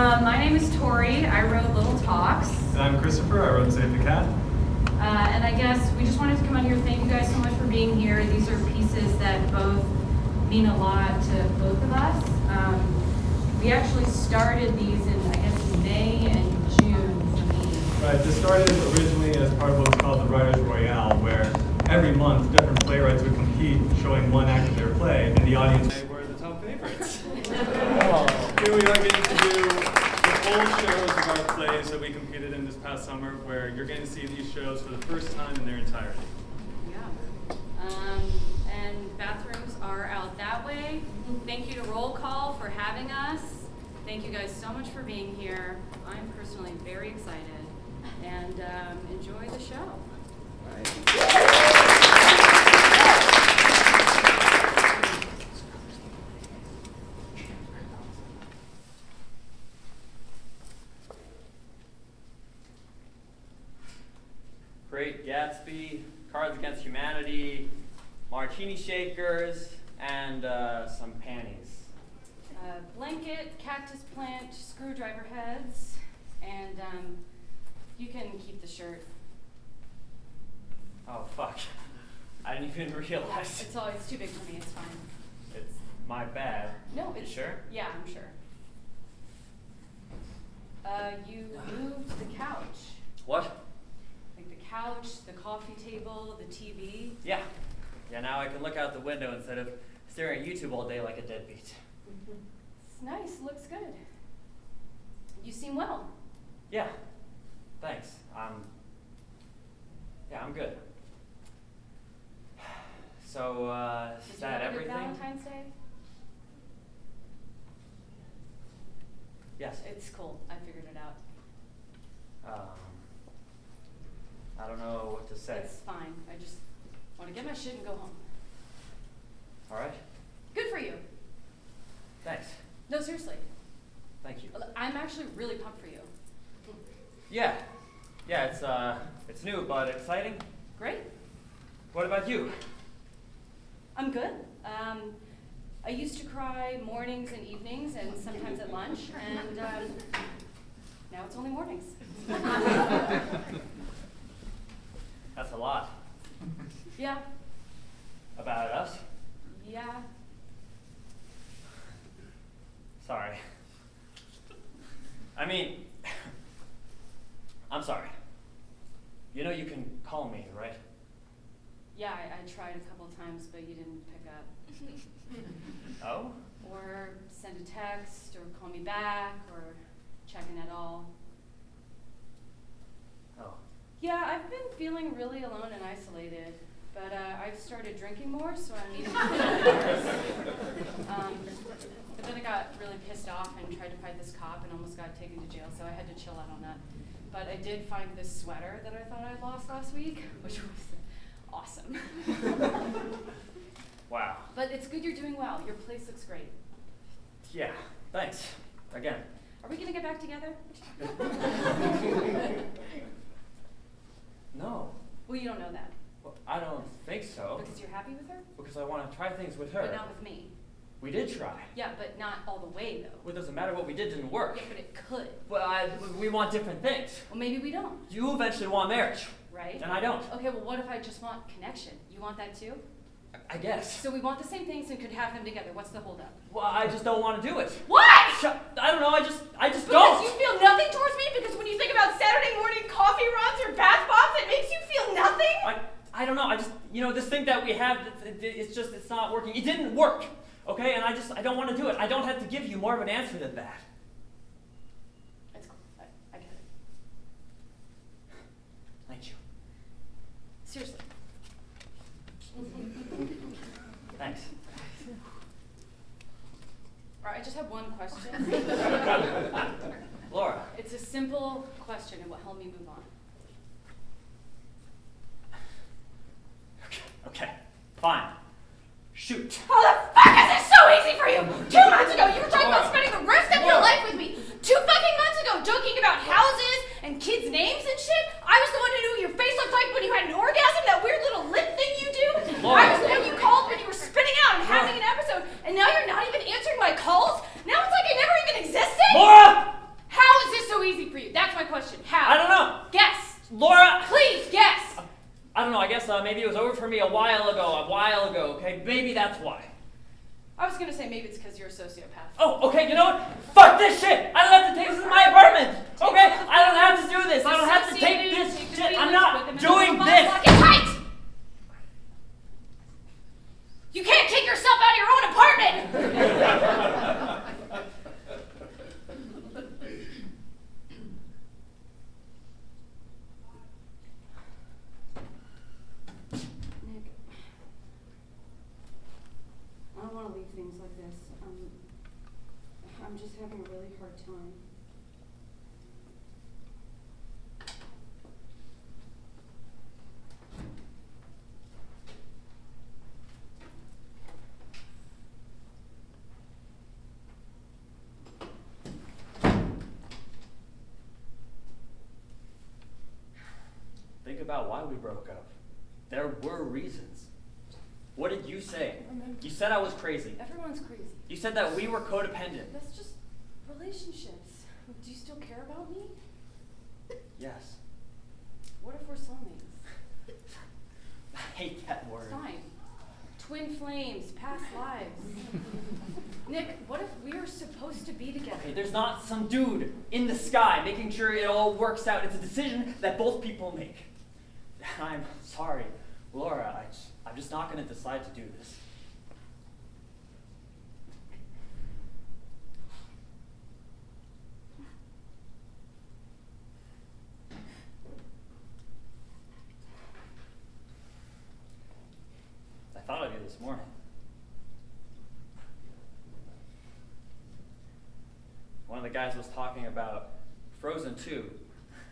My name is Tori. I wrote Little Talks. And I'm Christopher. I wrote Save the Cat. And I guess we just wanted to come out here. Thank you guys so much for being here. These are pieces that both mean a lot to both of us. We actually started these in, I guess, May and June for me. Right, this started originally as part of what was called the Writers' Royale, where every month different playwrights would compete showing one act of their play, and the audience were the top favorites. Here we are getting to do the full shows of our plays that we competed in this past summer, where you're getting to see these shows for the first time in their entirety. Yeah. And bathrooms are out that way. Thank you to Roll Call for having us. Thank you guys so much for being here. I'm personally very excited. And enjoy the show. Great Gatsby, Cards Against Humanity, Martini Shakers, and some panties. Blanket, cactus plant, screwdriver heads, and you can keep the shirt. Oh, fuck. I didn't even realize. It's too big for me, it's fine. It's my bad. No, it's... You sure? Yeah, I'm sure. You moved the couch. What? Like the couch, the coffee table, the TV. Yeah. Yeah, now I can look out the window instead of staring at YouTube all day like a deadbeat. It's nice, looks good. You seem well. Yeah. Thanks. Yeah, I'm good. So, is that Did you have a good everything? Valentine's Day? Yes. It's cool. I figured it out. I don't know what to say. It's fine. I just want to get my shit and go home. All right. Good for you. Thanks. No, seriously. Thank you. I'm actually really pumped for you. Yeah. Yeah, it's new but exciting. Great. What about you? I'm good. I used to cry mornings and evenings and sometimes at lunch, and now it's only mornings. That's a lot. Yeah. About us? Yeah. Sorry. I mean, I'm sorry. You know you can call me, right? Yeah, I tried a couple times, but you didn't pick up. Oh? Or send a text, or call me back, or check in at all. Oh. Yeah, I've been feeling really alone and isolated, but I've started drinking more, so I'm needing to but then I got really pissed off and tried to fight this cop and almost got taken to jail, so I had to chill out on that. But I did find this sweater that I thought I'd lost last week, which was awesome. Wow. But it's good you're doing well. Your place looks great. Yeah, thanks. Again. Are we gonna get back together? No. Well, you don't know that. Well, I don't think so. Because you're happy with her? Because I want to try things with her. But not with me. We did try. Yeah, but not all the way, though. Well, it doesn't matter what we did didn't work. Yeah, but it could. Well, we want different things. Well, maybe we don't. You eventually want marriage. Right? And I don't. Okay, well, what if I just want connection? You want that too? I guess. So we want the same things and could have them together. What's the holdup? Well, I just don't want to do it. What? I don't know, I just Because don't. you feel nothing towards me? Because when you think about Saturday morning coffee runs or bath bombs, it makes you feel nothing? I don't know, I just, this thing that we have, it's not working. It didn't work, okay? And I don't want to do it. I don't have to give you more of an answer than that. It's cool. I get it. Thank you. Seriously. Thanks. All right, I just have one question. Laura. It's a simple question. It will help me move on. Okay, fine. Shoot. How the fuck is this so easy for you? 2 months ago, you were talking about spending the rest of your life with me. 2 fucking months ago, joking about houses and kids' names and shit. I was the one who knew what your face looked like when you had an orgasm, that weird little lip thing you do. Laura. I was the one you called when you were spinning out and having an episode, and now you're not even answering my calls? Now it's like I never even existed? Laura! question. How? I don't know. Guess. Laura! Please, guess. I don't know, I guess maybe it was over for me a while ago, okay? Maybe that's why. I was gonna say maybe it's because you're a sociopath. Oh, okay, you know what? Fuck this shit! I don't have to take this in my apartment! Okay? I don't have to do this! I don't have to take this shit! I'm not doing this! Get tight! You can't kick yourself out of your own apartment! Nick, I don't want to leave things like this. I'm just having a really hard time. Think about why we broke up. There were reasons. What did you say? You said I was crazy. Everyone's crazy. You said that we were codependent. That's just relationships. Do you still care about me? Yes. What if we're soulmates? I hate that word. Fine. Twin flames, past lives. Nick, what if we are supposed to be together? Okay, there's not some dude in the sky making sure it all works out. It's a decision that both people make. I'm sorry, Laura, I'm just not going to decide to do this. I thought of you this morning. One of the guys was talking about Frozen 2,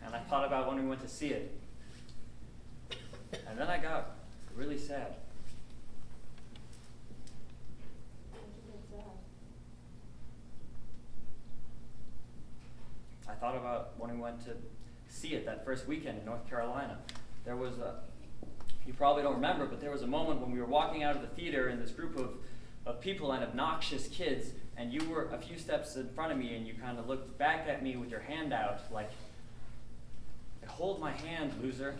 and I thought about when we went to see it. And then I got really sad. I thought about when we went to see it that first weekend in North Carolina. There was you probably don't remember, but there was a moment when we were walking out of the theater in this group of people and obnoxious kids, and you were a few steps in front of me, and you kind of looked back at me with your hand out, like, hold my hand, loser.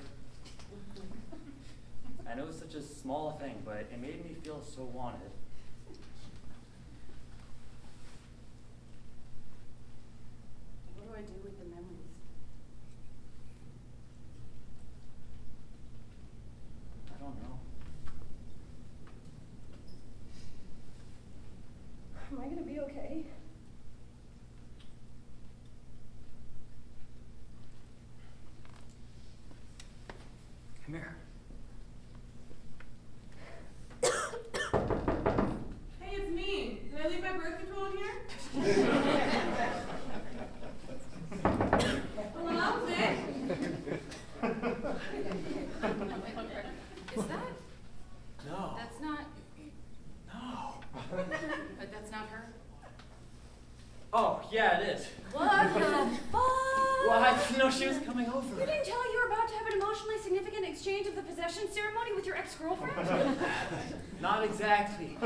I know it's such a small thing, but it made me feel so wanted. What do I do with the memories? I don't know. Am I gonna be okay? Come here. Hey, it's me. Did I leave my birth control in here? Hello, Vic? Is that? No. That's not. No. But that's not her? Oh, yeah, it is. What the fuck? Well, I didn't know she was coming over. You didn't tell you were about to have an emotionally significant exchange of the possession ceremony with your ex-girlfriend? Not exactly.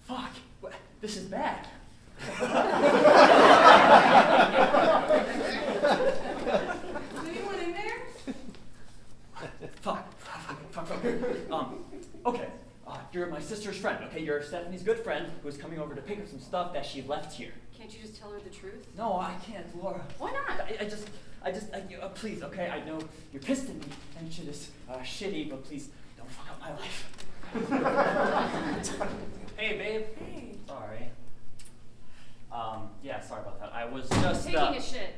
Fuck. What? This is bad. Is anyone in there? Fuck. Okay. You're my sister's friend, okay? You're Stephanie's good friend who's coming over to pick up some stuff that she left here. Can't you just tell her the truth? No, I can't, Laura. Why not? Please, okay? I know you're pissed at me and shit is shitty, but please don't fuck up my life. Hey, babe. Hey. Sorry. Yeah, sorry about that. I was just Taking a shit.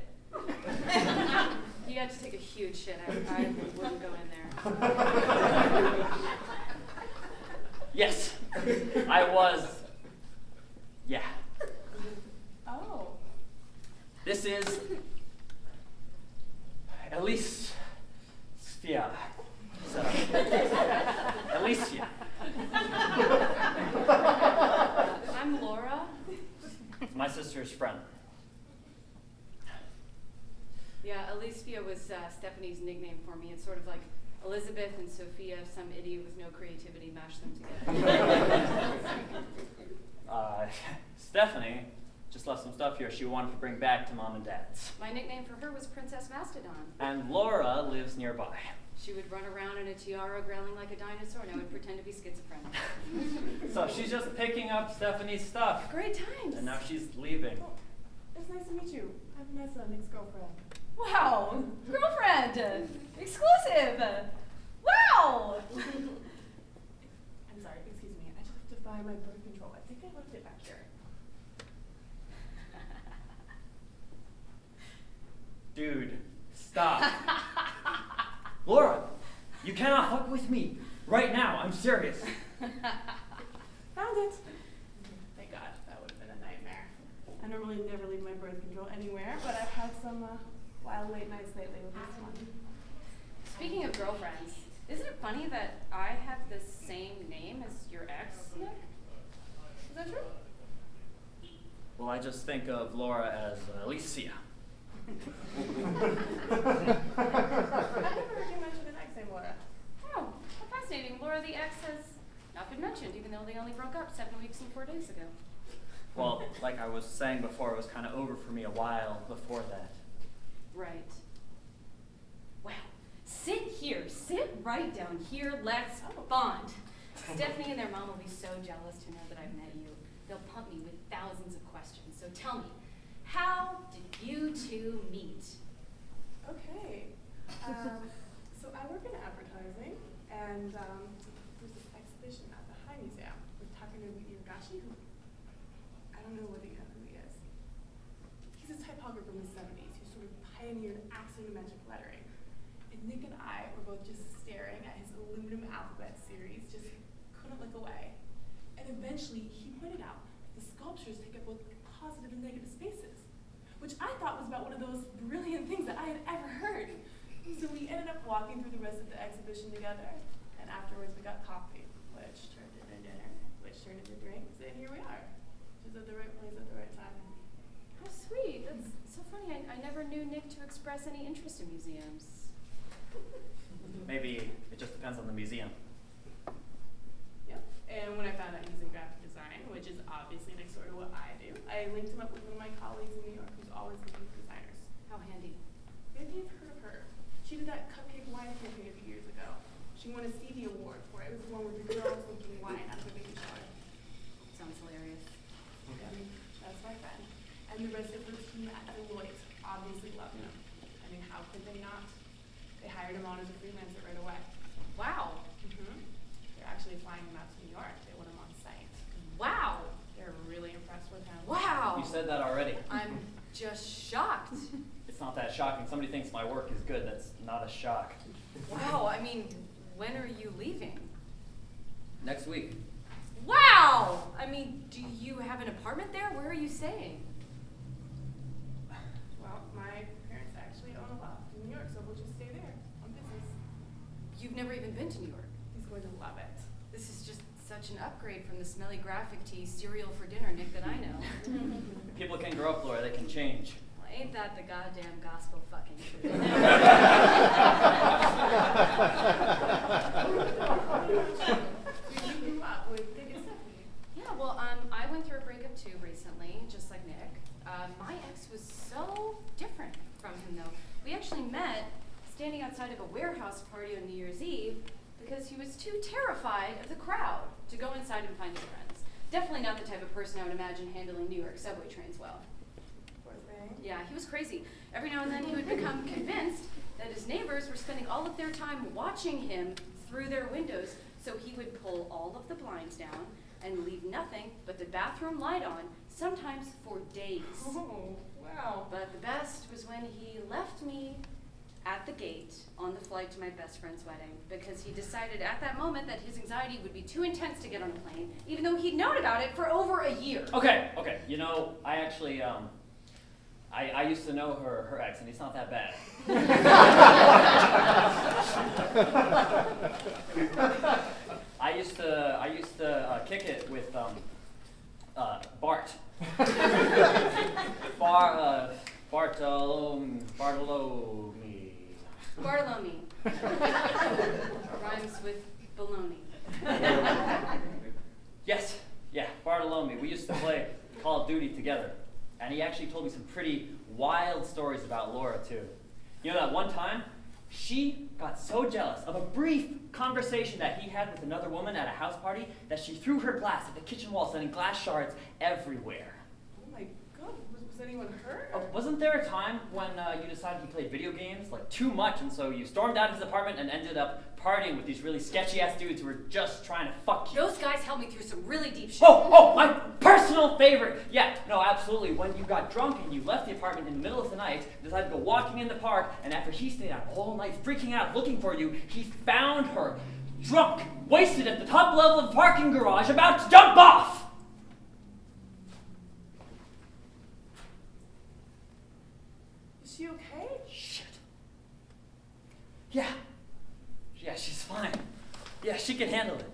He had to take a huge shit. I wouldn't go in there. Yes, I was. Yeah. Oh. This is Alicia. So, Alicia. I'm Laura. My sister's friend. Yeah, Alicia was Stephanie's nickname for me. It's sort of like Elizabeth and Sophia, some idiot with no creativity mashed them together. Stephanie just left some stuff here she wanted to bring back to Mom and Dad's. My nickname for her was Princess Mastodon. And Laura lives nearby. She would run around in a tiara growling like a dinosaur, and I would pretend to be schizophrenic. So she's just picking up Stephanie's stuff. Great times. And now she's leaving. Oh, it's nice to meet you. I'm Vanessa, Nick's girlfriend. Wow, girlfriend, exclusive. Wow. I'm sorry, excuse me. I just have to find my birth control. I think I left it back here. Dude, stop. Laura, you cannot fuck with me. Right now, I'm serious. Found it. Thank God, that would have been a nightmare. I normally never leave my birth control anywhere, but I've had some wild late nights lately with this one. Speaking of girlfriends, isn't it funny that I have the same name as your ex, Nick? Is that true? Well, I just think of Laura as Alicia. I never heard you mention an ex named Laura. Oh, how fascinating. Laura, the ex, has not been mentioned, even though they only broke up 7 weeks and 4 days ago. Well, like I was saying before, it was kind of over for me a while before that. Right. Wow. Sit here. Sit right down here. Let's bond. Stephanie and their mom will be so jealous to know that I've met you. They'll pump me with thousands of questions. So tell me, how did you two meet? Okay. So I work in advertising, and there's this exhibition at the High Museum with Takanori Yuragashi, who I don't know whether you know who he is. He's a typographer from the 70s who sort of pioneered axonometric lettering. And Nick and I were both just staring at his aluminum alphabet series, just couldn't look away. And eventually he pointed out that the sculptures take up both positive and negative spaces, which I thought was about one of those brilliant things that I had ever heard. So we ended up walking through the rest of the exhibition together, and afterwards we got coffee, which turned into dinner, which turned into drinks, and here we are. Just at the right place at the right time. How sweet. That's so funny. I never knew Nick to express any interest in museums. Maybe it just depends on the museum. Yep. And when I found out he's in graphic design, which is obviously next door to what I do, I linked him up with one of my colleagues in New York who's always looking for designers. How handy. Maybe you've heard of her. She did that cupcake wine campaign a few years ago. She won a Stevie Award for it. It was the one with the girls drinking wine out of a baby shower. Sounds hilarious. Yeah, that's my friend. And the rest of her team at Deloitte obviously loved him. I mean, how could they not? They hired him on as a freelancer right away. Wow. They're actually flying him out to New York. They want him on site. Wow. They're really impressed with him. Wow. You said that already. I'm just shocked. It's not that shocking. Somebody thinks my work is good. That's not a shock. Wow. I mean, when are you leaving? Next week. Wow. I mean, do you have an apartment there? Where are you staying? Well, my parents actually own a loft in New York, so we'll just stay there on business. You've never even been to New York. He's going to love it. This is just such an upgrade from the smelly graphic tee cereal for dinner, Nick, that I know. People can grow up, Laura. They can change. Well, ain't that the goddamn gospel fucking truth? So you grew up with Nick and Stephanie. Yeah, well, I went through a breakup too recently, just like Nick. My ex was so different from him, though. We actually met standing outside of a warehouse party on New Year's Eve because he was too terrified of the crowd to go inside and find his friends. Definitely not the type of person I would imagine handling New York subway trains well. Poor thing. Yeah, he was crazy. Every now and then he would become convinced that his neighbors were spending all of their time watching him through their windows, so he would pull all of the blinds down and leave nothing but the bathroom light on, sometimes for days. Oh, wow. But the best was when he left me at the gate on the flight to my best friend's wedding because he decided at that moment that his anxiety would be too intense to get on a plane, even though he'd known about it for over a year. Okay. You know, I actually, I used to know her ex, and he's not that bad. I used to kick it with Bart. Bartolome. Rhymes with baloney. Yes, yeah, Bartolome. We used to play Call of Duty together. And he actually told me some pretty wild stories about Laura, too. You know that one time, she got so jealous of a brief conversation that he had with another woman at a house party that she threw her glass at the kitchen wall, sending glass shards everywhere. Oh my God, was anyone hurt? Wasn't there a time when you decided he played video games, like too much, and so you stormed out of his apartment and ended up partying with these really sketchy-ass dudes who were just trying to fuck you? Those guys helped me through some really deep shit. Oh, my personal favorite! Yeah, no, absolutely. When you got drunk and you left the apartment in the middle of the night, decided to go walking in the park, and after he stayed out all night freaking out looking for you, he found her, drunk, wasted at the top level of the parking garage, about to jump off! Is she okay? Shit. Yeah, she's fine. Yeah, she can handle it.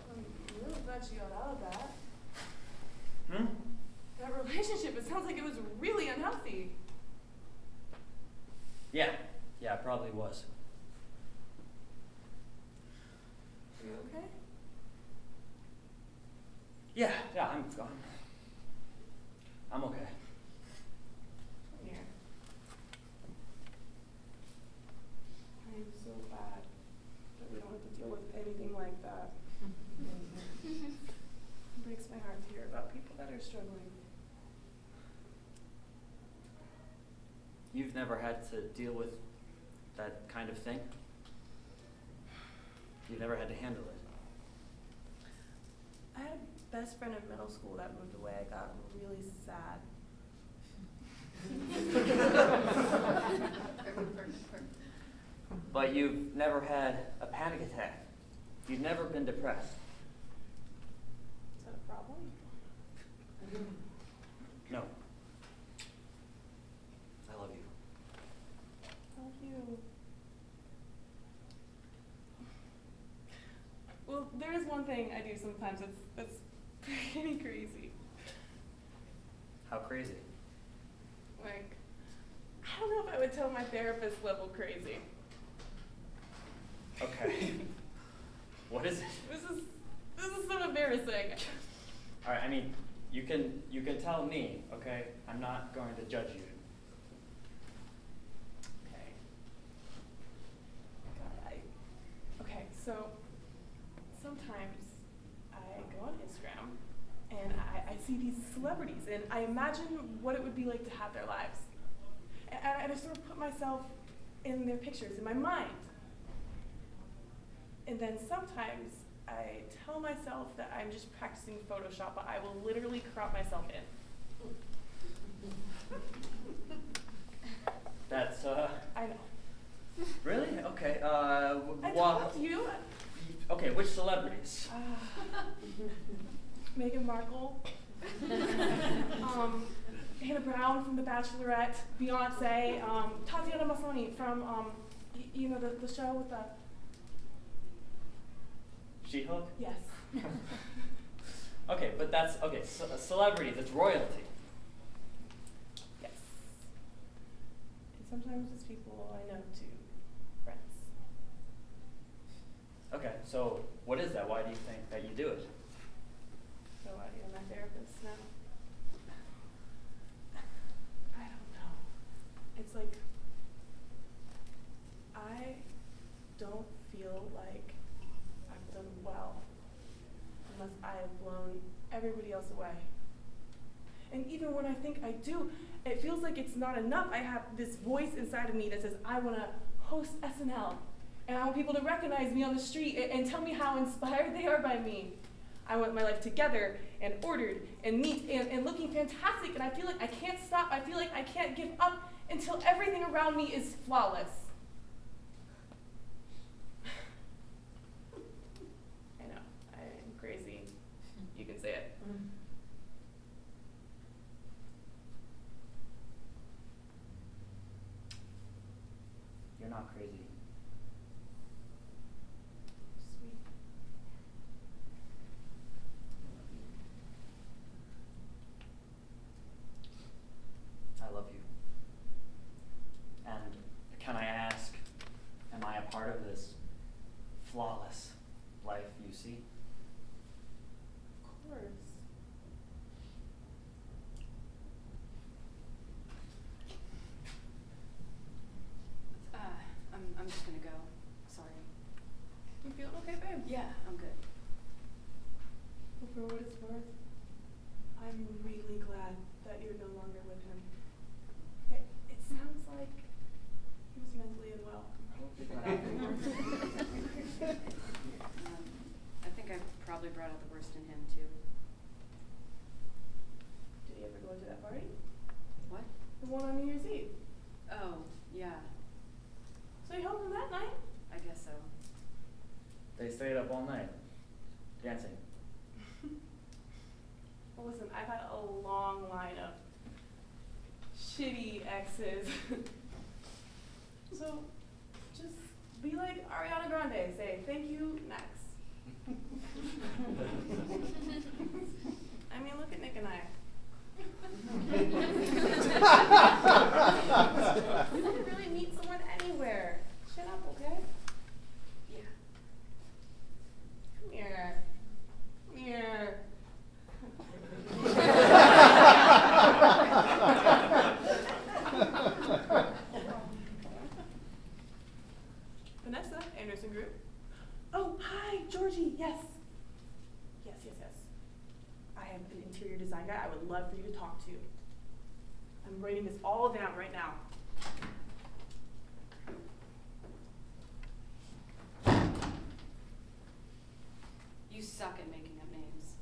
I'm really glad she got out of that. Hmm? That relationship, it sounds like it was really unhealthy. Yeah, it probably was. Are you okay? Yeah, I'm okay. Come here. I am so glad that we don't have to deal with anything like that. It breaks my heart to hear about people that are struggling. You've never had to deal with that kind of thing? You've never had to handle it? I had a best friend in middle school that moved away. I got really sad. But you've never had a panic attack. You've never been depressed. Is that a problem? No. I love you. Love you. Well, there is one thing I do sometimes that's pretty crazy. How crazy? Like, I don't know if I would tell my therapist level crazy. Okay. What is it? This is so embarrassing. All right, I mean, you can tell me, okay? I'm not going to judge you. Okay. God, okay, so sometimes I go on Instagram and I see these celebrities and I imagine what it would be like to have their lives. And I sort of put myself in their pictures in my mind. And then sometimes I tell myself that I'm just practicing Photoshop, but I will literally crop myself in. That's, I know. Really? Okay, I told you. Okay, which celebrities? Meghan Markle. Hannah Brown from The Bachelorette. Beyonce. Tatiana Maslany from, you know, the show with the... She-Hulk? Yes. Okay, but that's, okay, celebrities, it's royalty. Yes. And sometimes it's people I know too. Friends. Okay, so what is that? Why do you think that you do it? So you're my therapist now. I don't know. It's like, I don't feel like I've done well unless I have blown everybody else away. And even when I think I do, it feels like it's not enough. I have this voice inside of me that says, I want to host SNL. And I want people to recognize me on the street and tell me how inspired they are by me. I want my life together and ordered and neat and looking fantastic. And I feel like I can't stop. I feel like I can't give up until everything around me is flawless. I know, I'm crazy. You can say it. You're not crazy. Sweet. I love you. And can I ask, am I a part of this flawless life you see? Of course. for what it's worth, I'm really glad that you're no longer with him. It sounds like he was mentally unwell. I think I probably brought out the worst in him, too. Did he ever go to that party? What? The one on New Year's Eve. Oh, yeah, So you helped him that night? I guess so. They stayed up all night, dancing. Well, listen, I've had a long line of shitty exes. So just be like Ariana Grande, say thank you, next. I mean, look at Nick and I. You can really meet someone anywhere. Shut up, okay? Yeah. Come here. Come here. Vanessa, Anderson Group. Oh, hi, Georgie. Yes. Yes. I am an interior design guy I would love for you to talk to. I'm writing this all down right now. You suck at making up names.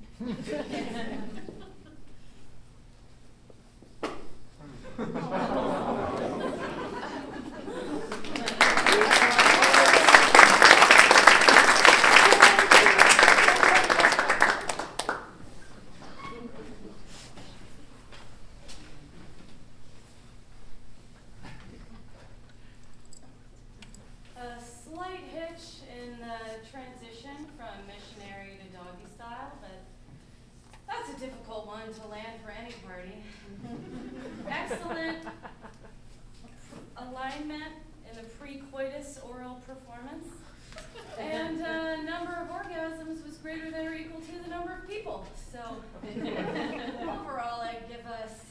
A slight hitch in the transition from missionary to doggy style, but that's a difficult one to land for any party. Excellent alignment in the pre-coitus oral performance, and number of orgasms was greater than or equal to the number of people. So overall, I'd give us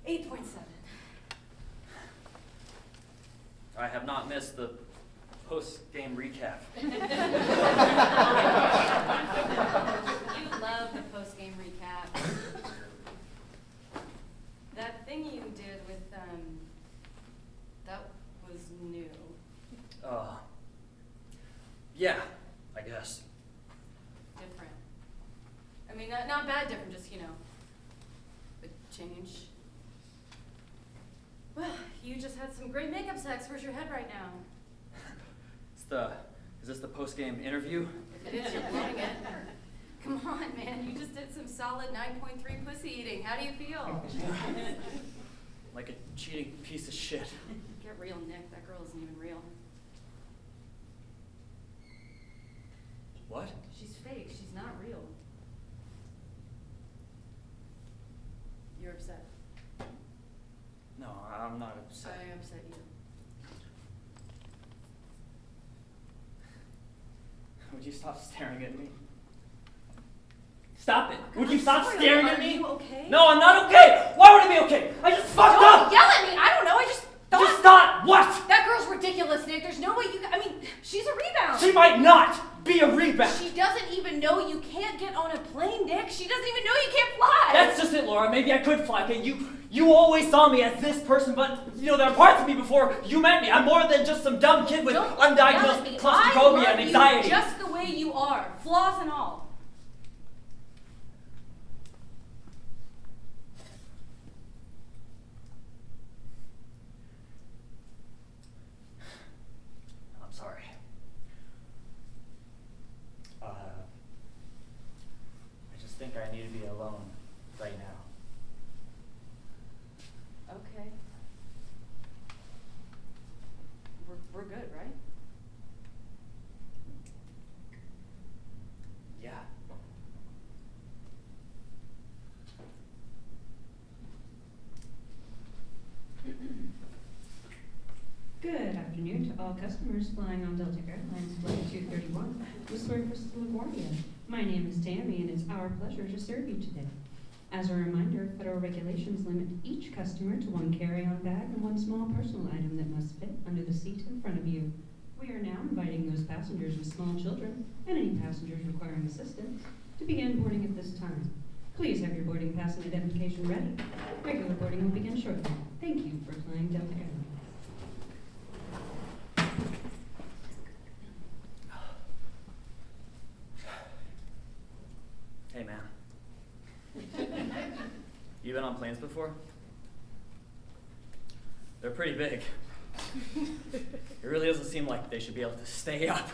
8.7. I have not missed the post-game recap. You love the post-game recap. That thing you did with that was new. Yeah, I guess. Different. I mean, not bad different, just, a change. Well, you just had some great makeup sex. Where's your head right now? Is this the post-game interview? If it is, you're blowing it. Come on, man. You just did some solid 9.3 pussy eating. How do you feel? Like a cheating piece of shit. Get real, Nick. That girl isn't even real. What? She's fake. She's not real. You're upset. No, I'm not upset. I upset you. Would you stop staring at me? Stop it! Would you I'm stop sorry, staring are at me? you okay? No, I'm not okay! Why would I be okay? I just fucked Don't up! yell at me! I don't know. I just thought. Just stop! What? That girl's ridiculous, Nick. There's no way you. I mean, she's a rebound. She might not be a rebound. She doesn't even know you can't get on a plane, Nick. She doesn't even know you can't fly. That's just it, Laura. Maybe I could fly. Okay, you always saw me as this person, but there are parts of me before you met me. I'm more than just some dumb kid with Don't undiagnosed yell at me. claustrophobia and anxiety. I love you just the way you are, flaws and all. I'm sorry. I just think I need to be alone right now. Okay. We're good, right? Yeah. Good afternoon to all customers flying on Delta Airlines Flight 231, Whistler, Crystal, LaGuardia. My name is Tammy, and it's our pleasure to serve you today. As a reminder, federal regulations limit each customer to one carry-on bag and one small personal item that must fit under the seat in front of you. We are now inviting those passengers with small children and any passengers requiring assistance to to begin boarding at this time. Please have your boarding pass and identification ready. Regular boarding will begin shortly. Thank you for flying Delta Airlines. Hey, man. You been on planes before? They're pretty big. It really doesn't seem like they should be able to stay up.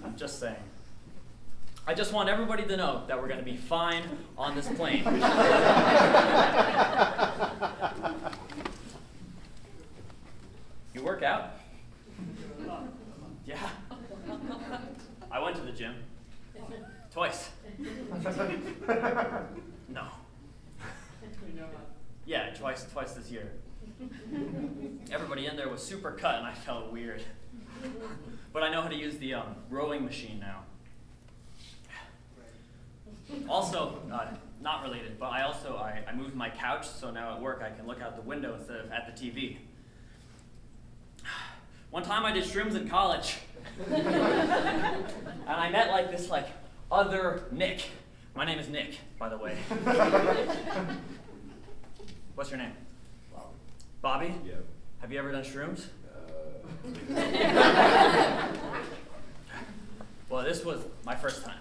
I'm just saying. I just want everybody to know that we're going to be fine on this plane. You work out? Yeah. I went to the gym. Twice. No. Yeah, twice this year. Everybody in there was super cut and I felt weird. But I know how to use the rowing machine now. Also, not related, but I moved my couch, so now at work I can look out the window instead of at the TV. One time I did shrooms in college. And I met this other Nick. My name is Nick, by the way. What's your name? Bobby? Bobby? Yeah. Have you ever done shrooms? Well, this was my first time.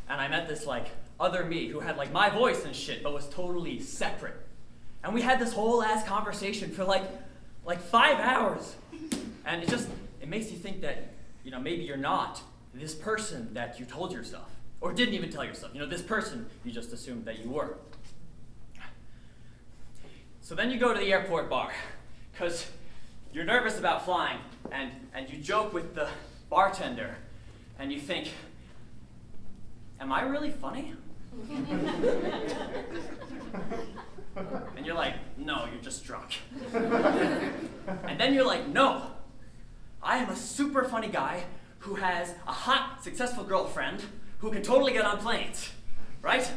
And I met this other me who had my voice and shit, but was totally separate. And we had this whole ass conversation for 5 hours. And it makes you think that, maybe you're not this person that you told yourself. Or didn't even tell yourself. This person you just assumed that you were. So then you go to the airport bar, because you're nervous about flying, and you joke with the bartender, and you think, am I really funny? And you're like, no, you're just drunk. And then you're like, no, I am a super funny guy who has a hot, successful girlfriend who can totally get on planes, right?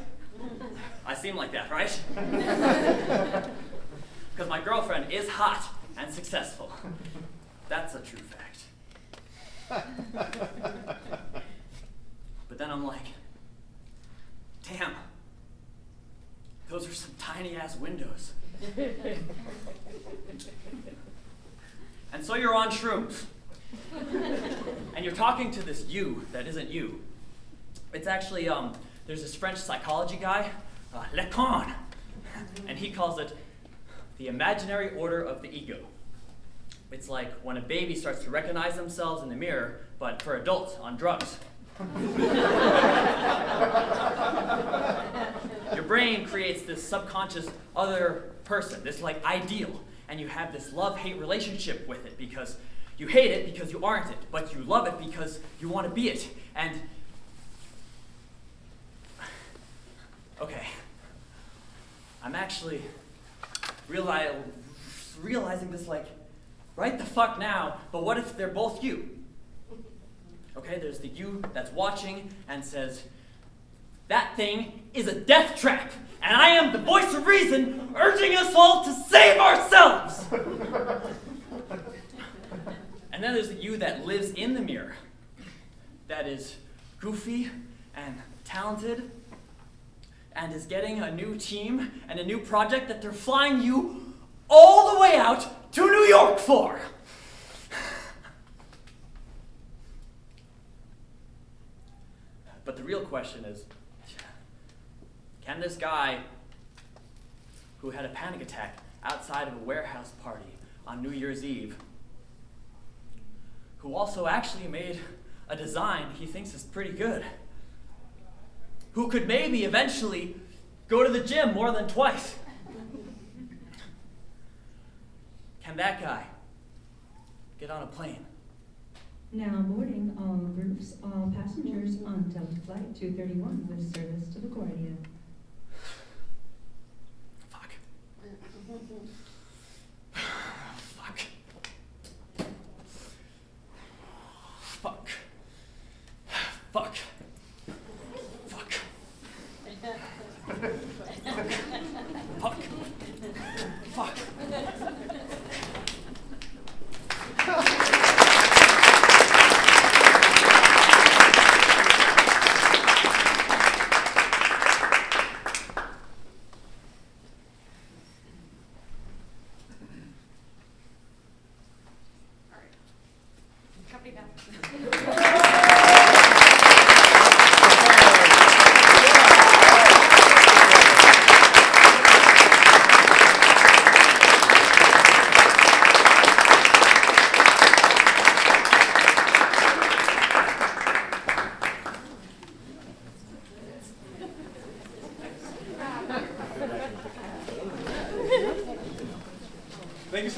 I seem like that, right? Because my girlfriend is hot and successful. That's a true fact. But then I'm like, damn, those are some tiny ass windows. And so you're on shrooms. And you're talking to this you that isn't you. It's actually, there's this French psychology guy, Lacan, and he calls it the imaginary order of the ego. It's like when a baby starts to recognize themselves in the mirror, but for adults on drugs. Your brain creates this subconscious other person, this ideal, and you have this love-hate relationship with it because you hate it because you aren't it, but you love it because you want to be it. And okay, I'm actually realizing this right the fuck now, but what if they're both you? Okay, there's the you that's watching and says, that thing is a death trap, and I am the voice of reason urging us all to save ourselves. And then there's the you that lives in the mirror, that is goofy and talented, and is getting a new team and a new project that they're flying you all the way out to New York for. But the real question is, can this guy who had a panic attack outside of a warehouse party on New Year's Eve, who also actually made a design he thinks is pretty good, who could maybe eventually go to the gym more than twice, can that guy get on a plane? Now boarding all groups, all passengers on Delta Flight 231 with service to LaGuardia. Fuck. Fuck. Fuck. Fuck. Fuck. Fuck. Fuck.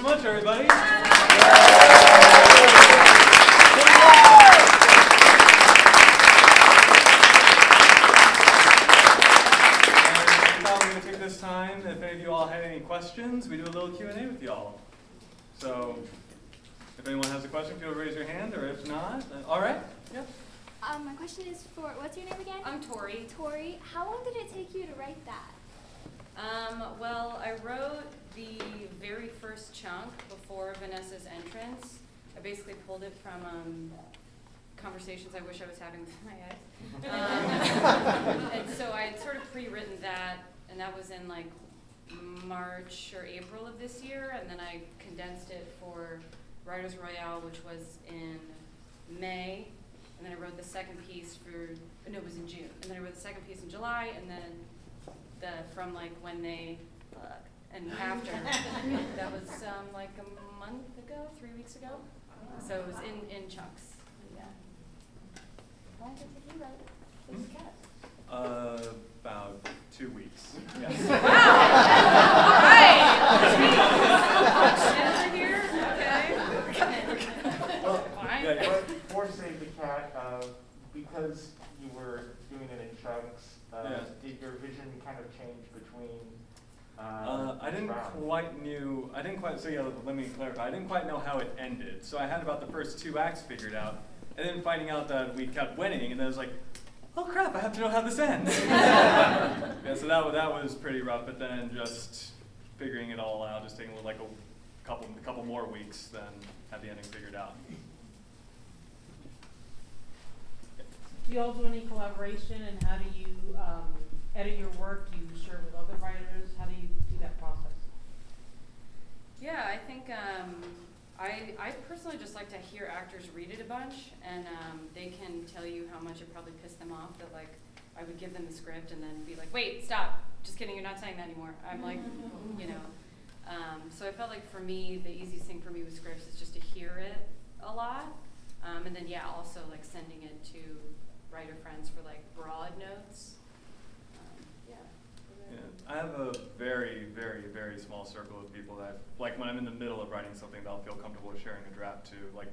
so much, everybody. Time, if any of you all had any questions, we do a little Q&A with y'all. So, if anyone has a question, feel free to raise your hand, or if not, all right. Yep. My question is for, what's your name again? I'm Tori. Tori. How long did it take you to write that? Well, I wrote the very first chunk before Vanessa's entrance. I basically pulled it from conversations I wish I was having with my ex. And so I had sort of pre-written that, and that was in like March or April of this year, and then I condensed it for Writers Royale, which was in May, and then I wrote the second piece it was in June, and then I wrote the second piece in July, and then from like when they, and after, that was like a month ago, 3 weeks ago, so it was in chunks. Yeah. How long did it take you to write it? About 2 weeks. Yes. But for Save the Cat, because you were doing it in chunks, did your vision kind of change between? I didn't quite. So yeah, let me clarify. I didn't quite know how it ended. So I had about the first 2 acts figured out, and then finding out that we kept winning, and then I was like, oh crap, I have to know how this ends. Yeah, so that was pretty rough, but then just figuring it all out, just taking like a couple more weeks, then have the ending figured out. Do you all do any collaboration, and how do you edit your work? Do you share it with other writers? How do you do that process? Yeah, I think I personally just like to hear actors read it a bunch, and they can tell you how much it probably pissed them off that like I would give them the script and then be like, wait, stop, just kidding, you're not saying that anymore. I'm like, you know. So I felt like for me, the easiest thing for me with scripts is just to hear it a lot, and then yeah, also like sending it to writer friends for like broad notes. I have a very, very, very small circle of people that, like when I'm in the middle of writing something, they'll feel comfortable sharing a draft to, like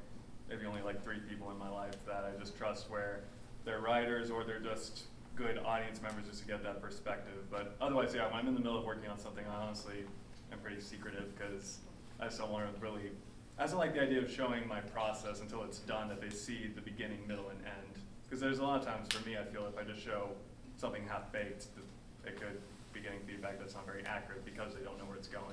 maybe only like 3 people in my life that I just trust, where they're writers or they're just good audience members just to get that perspective. But otherwise, yeah, when I'm in the middle of working on something, I honestly am pretty secretive because I just don't want to really, I just don't like the idea of showing my process until it's done, that they see the beginning, middle, and end. Because there's a lot of times for me, I feel if I just show something half-baked, it could be getting feedback that's not very accurate because they don't know where it's going.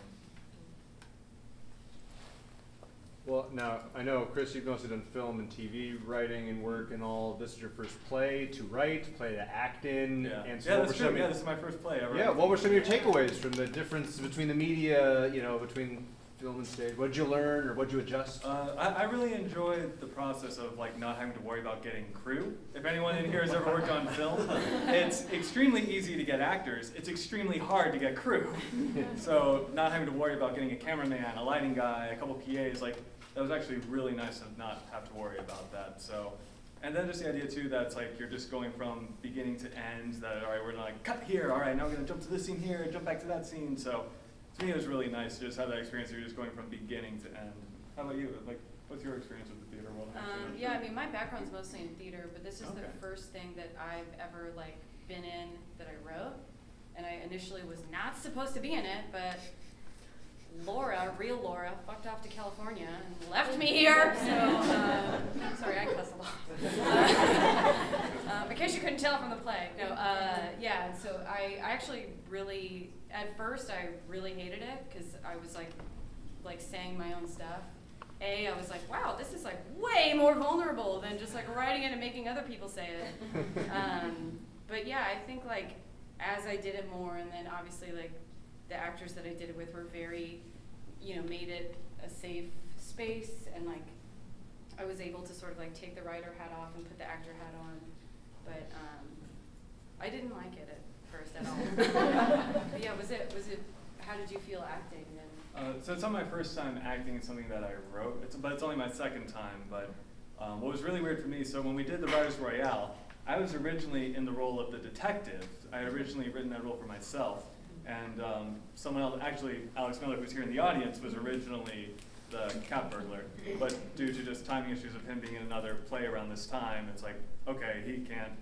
Well, now, I know, Chris, you've mostly done film and TV writing and work and all. This is your first play to write, play to act in. Yeah, and so yeah, that's true. Yeah, this is my first play ever. Yeah, what were some of your takeaways from the difference between the media, between film and stage? What did you learn, or what did you adjust? I really enjoyed the process of like not having to worry about getting crew. If anyone in here has ever worked on film, it's extremely easy to get actors. It's extremely hard to get crew. So not having to worry about getting a cameraman, a lighting guy, a couple PAs, like that was actually really nice to not have to worry about that. So, and then just the idea too that it's like you're just going from beginning to end. That all right, we're gonna like cut here. All right, now we're gonna jump to this scene here, jump back to that scene. So. To me, it was really nice to just have that experience where you're just going from beginning to end. How about you? Like, what's your experience with the theater world? Yeah, I mean, my background's mostly in theater, but this is Okay. the first thing that I've ever like been in that I wrote, and I initially was not supposed to be in it, but real Laura, fucked off to California and left me here. So, sorry, I cuss a lot. In case you couldn't tell from the play, no. Yeah, and so I actually really. At first, I really hated it because I was like saying my own stuff. I was like, wow, this is like way more vulnerable than just like writing it and making other people say it. But yeah, I think like as I did it more, and then obviously like the actors that I did it with were very, made it a safe space, and like I was able to sort of like take the writer hat off and put the actor hat on. But I didn't like it at first at all. But yeah, was it? How did you feel acting then? So it's not my first time acting in something that I wrote. But it's only my second time. But what was really weird for me, so when we did the Writers Royale, I was originally in the role of the detective. I had originally written that role for myself. And someone else, actually Alex Miller, who's here in the audience, was originally the cat burglar. But due to just timing issues of him being in another play around this time, it's like, okay, he can't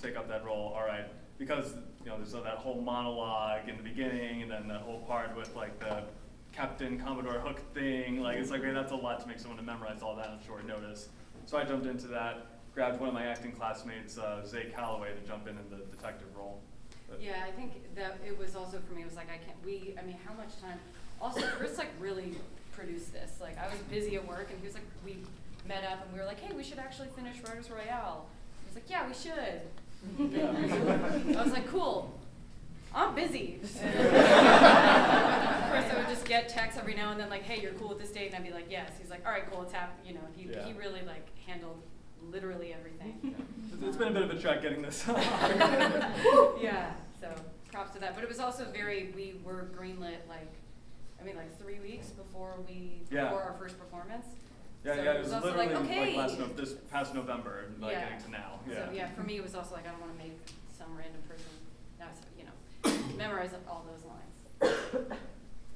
take up that role, all right. Because there's that whole monologue in the beginning, and then the whole part with like the Captain Commodore Hook thing. Like it's like, okay, that's a lot to make someone to memorize all that on short notice. So I jumped into that, grabbed one of my acting classmates, Zay Calloway, to jump in the detective role. But Yeah, I think that it was also for me, it was like, how much time? Also, Chris like really produced this. Like I was busy at work and he was like, we met up and we were like, hey, we should actually finish Writers Royale. He was like, yeah, we should. I was like, cool. I'm busy. Of course, I would just get texts every now and then like, hey, you're cool with this date? And I'd be like, yes. He's like, all right, cool, it's happening. He really like handled literally everything. Yeah. It's been a bit of a trek getting this. Yeah, so props to that. But it was also we were greenlit like 3 weeks before our first performance. Yeah, So it was also literally like, okay. this past November, like getting to now. Yeah. So yeah, for me it was also like I don't want to make some random person memorize all those lines.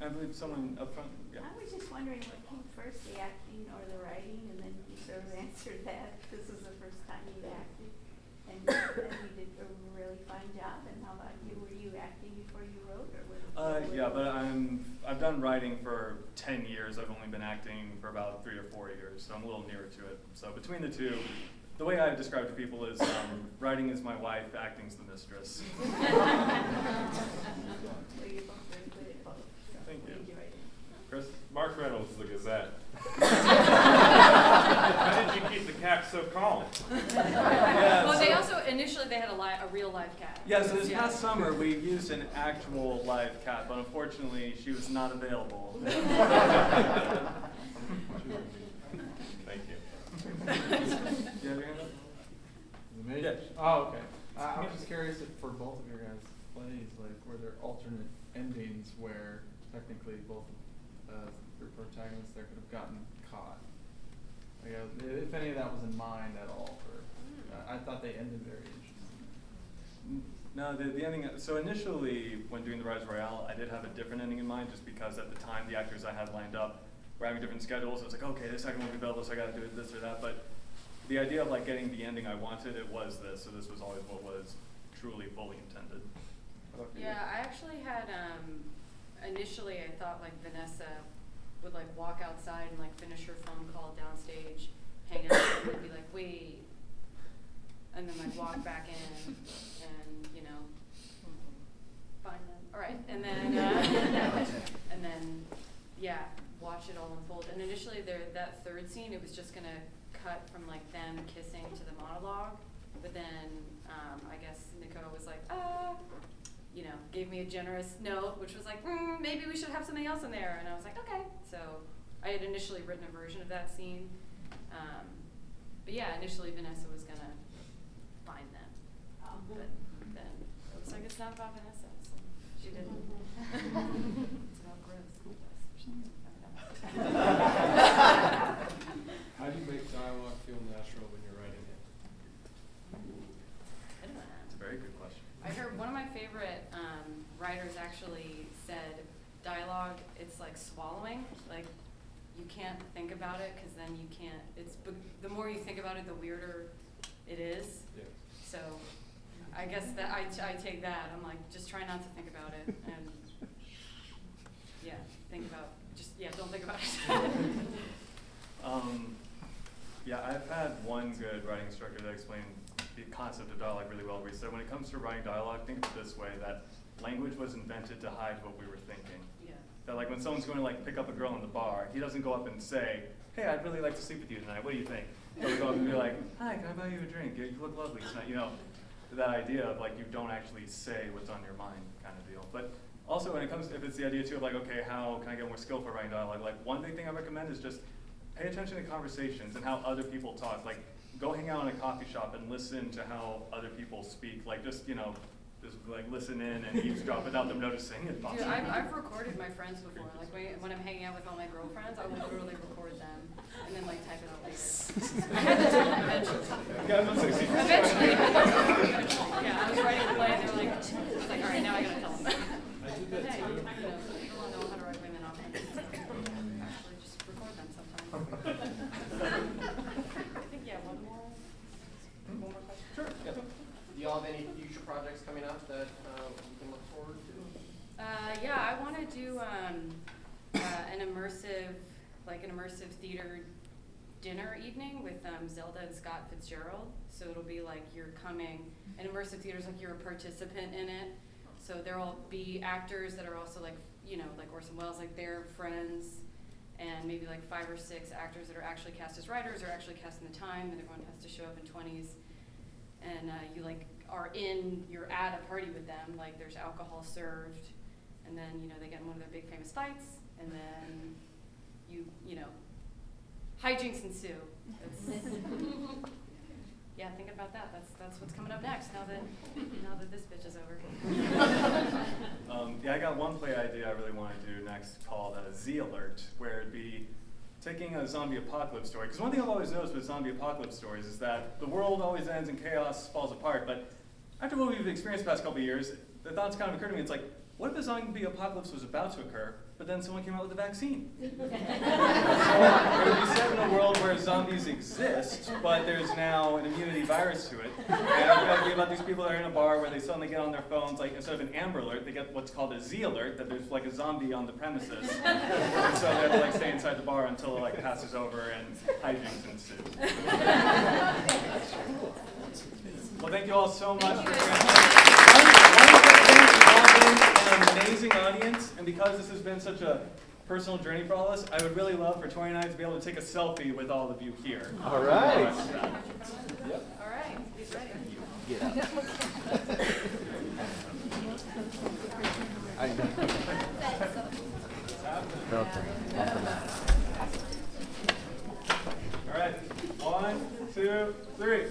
I believe someone up front. Yeah. I was just wondering what came first, the acting or the writing, and then you sort of answered that. This was the first time you acted, and you did a really fine job. And how about you? Were you acting before you wrote, or was it? Yeah, but I've done writing for 10 years. I've only been acting for about 3 or 4 years, so I'm a little nearer to it. So between the two, the way I describe it to people is writing is my wife, acting's the mistress. Thank you. Chris? Mark Reynolds, The Gazette. How did you keep the cat so calm? Well, they also initially they had a real live cat. Yeah, so this past summer we used an actual live cat, but unfortunately she was not available. Thank you. You have your hand up? Me? Yeah. Oh, okay. I was just curious if for both of your guys' plays, like, were there alternate endings where technically both your protagonists there could have gotten caught? Like, if any of that was in mind at all, or I thought they ended very interesting. No, the ending. So initially, when doing the Rise Royale, I did have a different ending in mind, just because at the time the actors I had lined up were having different schedules. I was like, okay, this second won't be available, so I got to do this or that. But the idea of like getting the ending I wanted, it was this. So this was always what was truly fully intended. Yeah, I actually had initially I thought like Vanessa would like walk outside and like finish her phone call downstage, hang out, and then be like, wait, and then like walk back in and find them. All right, and then and then watch it all unfold. And initially that third scene, it was just gonna cut from like them kissing to the monologue, but then I guess Niko'a was like, gave me a generous note, which was like, maybe we should have something else in there. And I was like, okay. So I had initially written a version of that scene. But yeah, initially Vanessa was going to find them. But then it was like, it's not about Vanessa. So she didn't. It's about growth. How do you make dialogue feel natural when you're writing it? It's a very good question. I heard one of my favorite writers actually said dialogue, it's like swallowing. Like you can't think about it because then you can't, the more you think about it, the weirder it is. Yeah. So I guess that I take that. I'm like, just try not to think about it and don't think about it. I've had one good writing instructor that explained the concept of dialogue really well. Where he said, when it comes to writing dialogue, think of it this way: that language was invented to hide what we were thinking. Yeah. That like when someone's going to like pick up a girl in the bar, he doesn't go up and say, "Hey, I'd really like to sleep with you tonight. What do you think?" He'll go up and be like, "Hi, can I buy you a drink? You look lovely tonight." That idea of like you don't actually say what's on your mind kind of deal. But also when it comes, if it's the idea too of like, okay, how can I get more skillful writing dialogue? Like one big thing I recommend is just pay attention to conversations and how other people talk. Like go hang out in a coffee shop and listen to how other people speak. Like just like listen in and eavesdrop without them noticing if possible. Dude, I've recorded my friends before. Like when I'm hanging out with all my girlfriends, I will literally record them and then like type it out later. I had to do it eventually. Yeah, I'm not succeeding. Eventually. Yeah, I was writing a play and they were like, it's like, all right, now I gotta tell them. I do that projects coming up that we can look forward to? Yeah, I want to do an immersive theater dinner evening with Zelda and Scott Fitzgerald. So it'll be like you're coming, and immersive theater is like you're a participant in it. So there'll be actors that are also like, like Orson Welles, like they're friends, and maybe like 5 or 6 actors that are actually cast as writers or actually cast in the time, and everyone has to show up in 20s. And you like you're at a party with them, like there's alcohol served, and then, they get in one of their big famous fights, and then hijinks ensue. Yeah, thinking about that. That's what's coming up next. Now that this bitch is over. Yeah, I got one play idea I really want to do next called Z Alert, where it'd be taking a zombie apocalypse story. Because one thing I've always noticed with zombie apocalypse stories is that the world always ends and chaos falls apart. But after what we've experienced the past couple of years, the thoughts kind of occurred to me. It's like, what if the zombie apocalypse was about to occur, but then someone came out with a vaccine? So it would be set in a world where zombies exist, but there's now an immunity virus to it. And it would be about these people that are in a bar where they suddenly get on their phones, like instead of an Amber Alert, they get what's called a Z Alert, that there's like a zombie on the premises. And so they have to like stay inside the bar until it like passes over and hijinks ensues. Well, thank you all so much for an amazing audience, and because this has been such a personal journey for all of us, I would really love for Tori and I to be able to take a selfie with all of you here. All right. Yep. All right. He's ready. Get up. All right. 1, 2, 3.